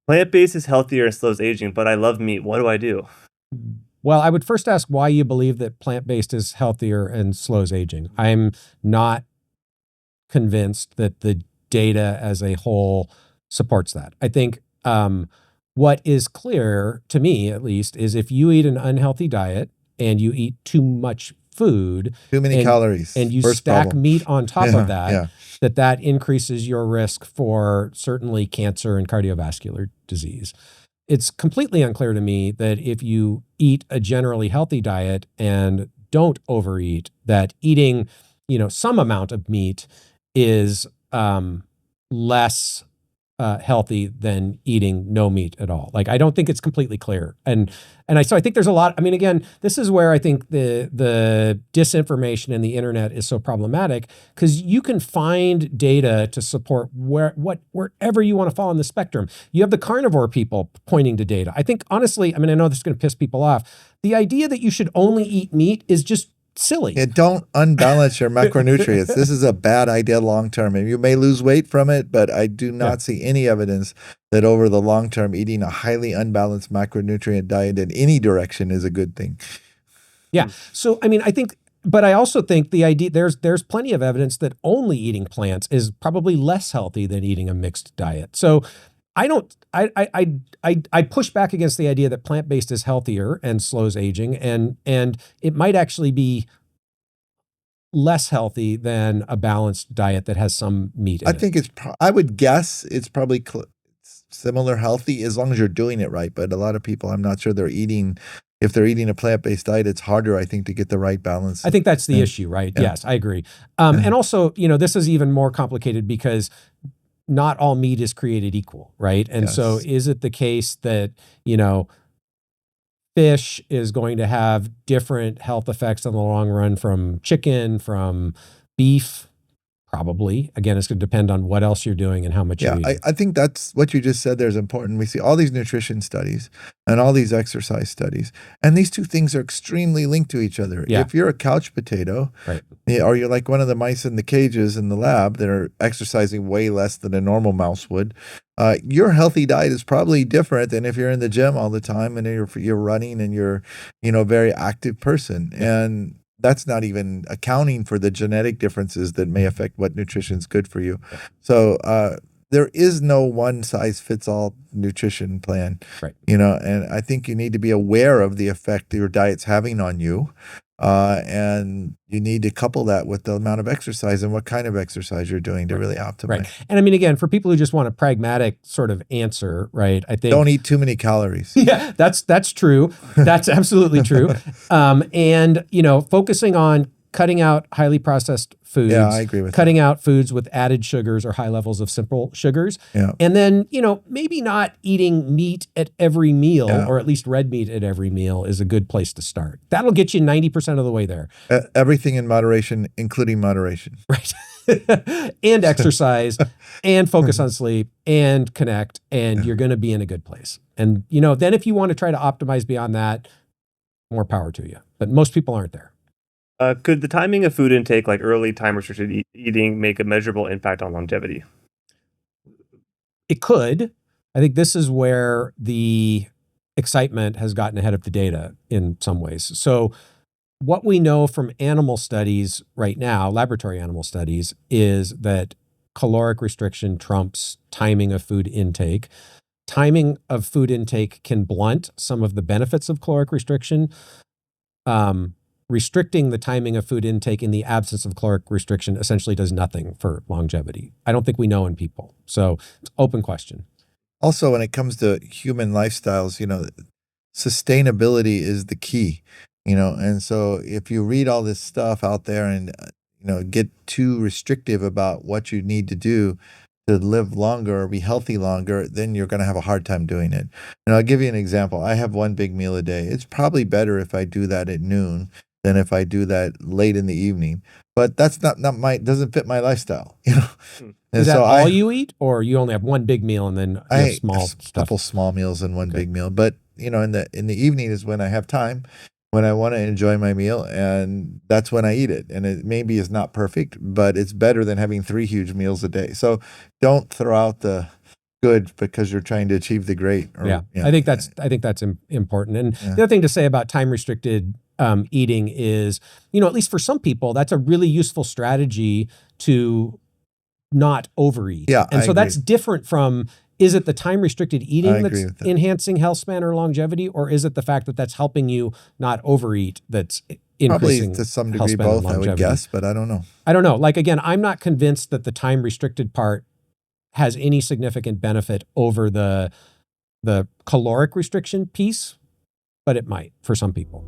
Plant-based is healthier and slows aging, but I love meat. What do I do? Well, I would first ask why you believe that plant-based is healthier and slows aging. I'm not convinced that the data as a whole supports that. I think what is clear, to me at least, is if you eat an unhealthy diet and you eat too much food, too many calories, and you first stack problem. meat on top of that, Yeah. that increases your risk for certainly cancer and cardiovascular disease. It's completely unclear to me that if you eat a generally healthy diet and don't overeat, that eating, some amount of meat is less healthy than eating no meat at all. Like, I don't think it's completely clear. So I think there's a lot. I mean, again, this is where I think the disinformation in the internet is so problematic, because you can find data to support wherever you want to fall on the spectrum. You have the carnivore people pointing to data. I think, honestly, I mean, I know this is going to piss people off. The idea that you should only eat meat is just silly. Don't unbalance your macronutrients. This is a bad idea long term. And you may lose weight from it, but I do not see any evidence that over the long term, eating a highly unbalanced macronutrient diet in any direction is a good thing. Yeah. So, I mean, but I also think the idea, there's plenty of evidence that only eating plants is probably less healthy than eating a mixed diet. So I push back against the idea that plant-based is healthier and slows aging, and it might actually be less healthy than a balanced diet that has some meat in it. I think I would guess it's probably similar healthy as long as you're doing it right. But a lot of people, I'm not sure if they're eating a plant-based diet, it's harder, I think, to get the right balance. I think that's the issue, right? Yeah. Yes, I agree. And also, this is even more complicated because not all meat is created equal, right? And so is it the case that, fish is going to have different health effects in the long run from chicken, from beef? Probably. Again, it's going to depend on what else you're doing and how much you eat. I think that's what you just said there is important. We see all these nutrition studies and all these exercise studies, and these two things are extremely linked to each other. Yeah. If you're a couch potato, right, or you're like one of the mice in the cages in the lab that are exercising way less than a normal mouse would, your healthy diet is probably different than if you're in the gym all the time and you're running and you're, a very active person. And that's not even accounting for the genetic differences that may affect what nutrition is good for you. So there is no one-size-fits-all nutrition plan, right? And I think you need to be aware of the effect your diet's having on you, and you need to couple that with the amount of exercise and what kind of exercise you're doing to really optimize. Right. And I mean, again, for people who just want a pragmatic sort of answer, right? I think don't eat too many calories. Yeah, that's true. That's absolutely true. And focusing on cutting out highly processed foods. Yeah, I agree with cutting out foods with added sugars or high levels of simple sugars. Yeah. And then, maybe not eating meat at every meal, or at least red meat at every meal, is a good place to start. That'll get you 90% of the way there. Everything in moderation, including moderation. Right. And exercise and focus on sleep and connect, and you're going to be in a good place. And, then if you want to try to optimize beyond that, more power to you. But most people aren't there. Could the timing of food intake, like early time-restricted eating, make a measurable impact on longevity? It could. I think this is where the excitement has gotten ahead of the data in some ways. So what we know from animal studies right now, laboratory animal studies, is that caloric restriction trumps timing of food intake. Timing of food intake can blunt some of the benefits of caloric restriction. Restricting the timing of food intake in the absence of caloric restriction essentially does nothing for longevity. I don't think we know in people. So it's an open question. Also, when it comes to human lifestyles, sustainability is the key, and so if you read all this stuff out there and, get too restrictive about what you need to do to live longer or be healthy longer, then you're going to have a hard time doing it. And I'll give you an example. I have one big meal a day. It's probably better if I do that at noon than if I do that late in the evening. But that's not doesn't fit my lifestyle, Is that all you eat, or you only have one big meal and then you have small stuff? Couple small meals and one big meal. But in the evening is when I have time, when I want to enjoy my meal, and that's when I eat it. And it maybe is not perfect, but it's better than having 3 huge meals a day. So don't throw out the good because you're trying to achieve the great. Yeah, I think that's important. And the other thing to say about time restricted eating is, at least for some people, that's a really useful strategy to not overeat. Yeah, and I so that's agree. different from, is it the time restricted I eating agree that's with that. enhancing health span or longevity, or is it the fact that that's helping you not overeat that's Probably increasing to some health degree span and both, I would longevity? guess, but I don't know. I don't know. Like, again, I'm not convinced that the time restricted part has any significant benefit over the caloric restriction piece, but it might for some people.